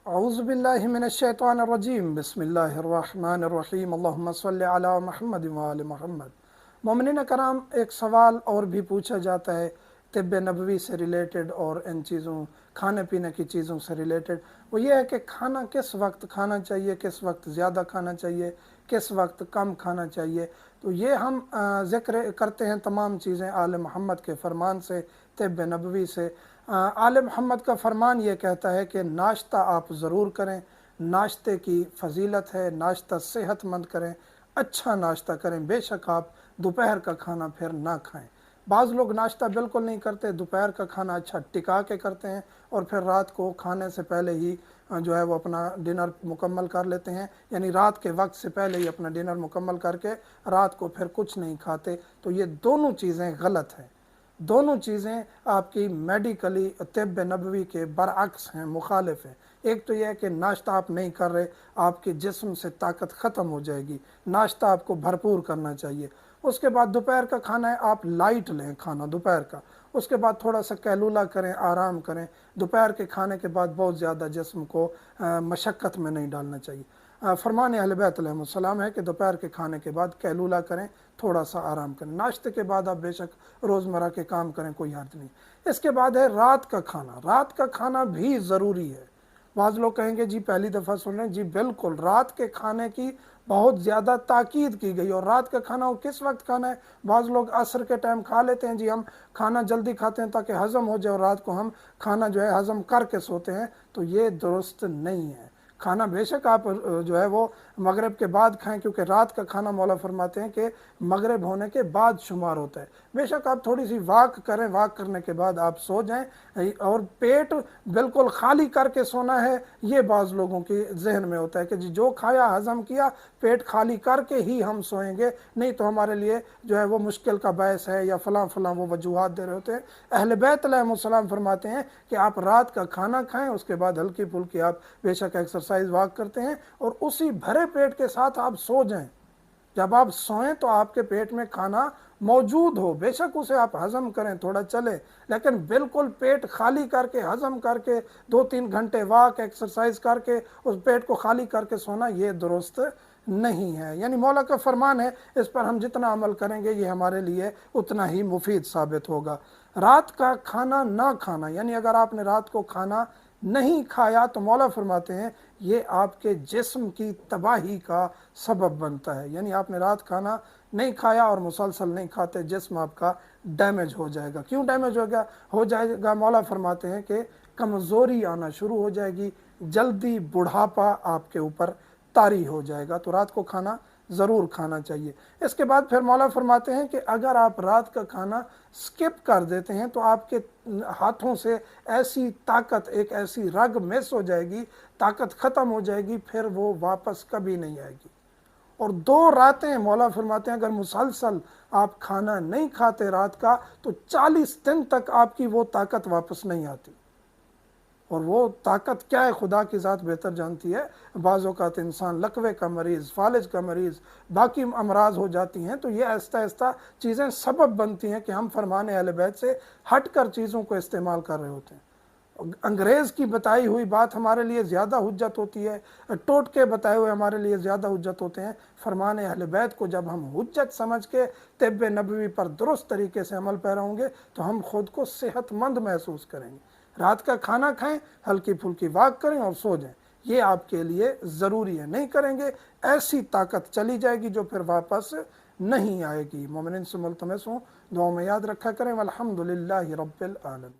औज़ुबिल्लाहि मिनश्शैतानिर्रजीम बिस्मिल्लाहिर्रहमानिर्रहीम अल्लाहुम्मा सल्लि अला मुहम्मद व आलि मुहम्मद। मोमिनीन कराम, एक सवाल और भी पूछा जाता है तिब्ब नबवी से रिलेटेड और इन चीज़ों खाने पीने की चीज़ों से रिलेटेड। वो ये है कि खाना किस वक्त खाना चाहिए, किस वक्त ज़्यादा खाना चाहिए, किस वक्त कम खाना चाहिए। तो ये हम ज़िक्र करते हैं तमाम चीज़ें आले मोहम्मद के फ़रमान से, तिब्ब नबवी से। आले मोहम्मद का फ़रमान ये कहता है कि नाश्ता आप ज़रूर करें, नाश्ते की फ़जीलत है, नाश्ता सेहतमंद करें, अच्छा नाश्ता करें। बेशक आप दोपहर का खाना फिर ना खाएं। बाज़ लोग नाश्ता बिल्कुल नहीं करते, दोपहर का खाना अच्छा टिका के करते हैं और फिर रात को खाने से पहले ही जो है वो अपना डिनर मुकम्मल कर लेते हैं, यानी रात के वक्त से पहले ही अपना डिनर मुकम्मल करके रात को फिर कुछ नहीं खाते। तो ये दोनों चीज़ें गलत हैं। दोनों चीज़ें आपकी मेडिकली तिब्ब नबवी के बरअक्स हैं, मुखालिफ हैं। एक तो यह है कि नाश्ता आप नहीं कर रहे, आपके जिस्म से ताकत ख़त्म हो जाएगी। नाश्ता आपको भरपूर करना चाहिए। उसके बाद दोपहर का खाना है, आप लाइट लें खाना दोपहर का। उसके बाद थोड़ा सा कैलूला करें, आराम करें। दोपहर के खाने के बाद बहुत ज़्यादा जिस्म को मशक्क़त में नहीं डालना चाहिए। फरमान अहले बैत अलैहिस्सलाम है कि दोपहर के खाने के बाद कैलूला करें, थोड़ा सा आराम करें। नाश्ते के बाद आप बेशक रोज़मर्रा के काम करें, कोई हर्ज नहीं। इसके बाद है रात का खाना। रात का खाना भी ज़रूरी है। बाज़ लोग कहेंगे जी पहली दफ़ा सुन रहे हैं, जी बिल्कुल, रात के खाने की बहुत ज़्यादा ताकीद की गई। और रात का खाना वो किस वक्त खाना है? बाज़ लोग असर के टाइम खा लेते हैं, जी हम खाना जल्दी खाते हैं ताकि हज़म हो जाए, और रात को हम खाना जो है हज़म करके सोते हैं। तो ये दुरुस्त नहीं है। खाना बेशक आप जो है वो मगरिब के बाद खाएं, क्योंकि रात का खाना मौला फरमाते हैं कि मगरिब होने के बाद शुमार होता है। बेशक आप थोड़ी सी वॉक करें, वॉक करने के बाद आप सो जाएं। और पेट बिल्कुल खाली करके सोना है, ये बाज़ लोगों के जहन में होता है कि जी जो खाया हज़म किया, पेट खाली करके ही हम सोएंगे, नहीं तो हमारे लिए जो है वो मुश्किल का बायस है, या फ़लाँ फ़लाँ वो वजूहात दे रहे होते हैं। अहले बैत अलैहिस्सलाम फरमाते हैं कि आप रात का खाना खाएं, उसके बाद हल्की फुल्की आप बेशक एक्सरसाइज वॉक करते हैं, और उसी भरे पेट के साथ आप सो जाएं। जब आप सोएं तो आपके पेट में खाना मौजूद हो, बेशक उसे आप हज़म करें, थोड़ा चले, लेकिन बिल्कुल पेट खाली करके हज़म करके 2-3 घंटे वॉक एक्सरसाइज करके उस पेट को खाली करके सोना, ये दुरुस्त नहीं है। यानी मौला का फरमान है, इस पर हम जितना अमल करेंगे ये हमारे लिए उतना ही मुफीद साबित होगा। रात का खाना ना खाना, यानी अगर आपने रात को खाना नहीं खाया तो मौला फरमाते हैं ये आपके जिस्म की तबाही का सबब बनता है। यानी आपने रात खाना नहीं खाया और मुसलसल नहीं खाते, जिस्म आपका डैमेज हो जाएगा। क्यों डैमेज हो जाएगा? मौला फरमाते हैं कि कमज़ोरी आना शुरू हो जाएगी, जल्दी बुढ़ापा आपके ऊपर तारी हो जाएगा। तो रात को खाना ज़रूर खाना चाहिए। इसके बाद फिर मौला फरमाते हैं कि अगर आप रात का खाना स्किप कर देते हैं तो आपके हाथों से ऐसी ताकत, एक ऐसी रग मिस हो जाएगी, ताकत ख़त्म हो जाएगी, फिर वो वापस कभी नहीं आएगी। और 2 रातें मौला फरमाते हैं अगर मुसलसल आप खाना नहीं खाते रात का, तो 40 दिन तक आपकी वो ताकत वापस नहीं आती। और वो ताकत क्या है खुदा की ज़ात बेहतर जानती है। बाज़ औक़ात इंसान लकवे का मरीज़, फालिज का मरीज़, बाकी अमराज हो जाती हैं। तो ये आहिस्ता आहिस्ता चीज़ें सबब बनती हैं कि हम फरमान अहले बैत से हट कर चीज़ों को इस्तेमाल कर रहे होते हैं। अंग्रेज़ की बताई हुई बात हमारे लिए ज़्यादा हुज्जत होती है, टोटके बताए हुए हमारे लिए ज़्यादा हुज्जत होते हैं। फरमान अहले बैत को जब हम हुज्जत समझ के तिब्ब नबवी पर दुरुस्त तरीके से अमल पैरा होंगे तो हम खुद को सेहतमंद महसूस करेंगे। रात का खाना खाएं, हल्की फुल्की वॉक करें और सो जाएं, ये आपके लिए ज़रूरी है। नहीं करेंगे ऐसी ताकत चली जाएगी जो फिर वापस नहीं आएगी। मोमिनीन से मुल्तमस हूँ दुआ में याद रखा करें। वल्हम्दुलिल्लाहि रब्बिल आलमीन।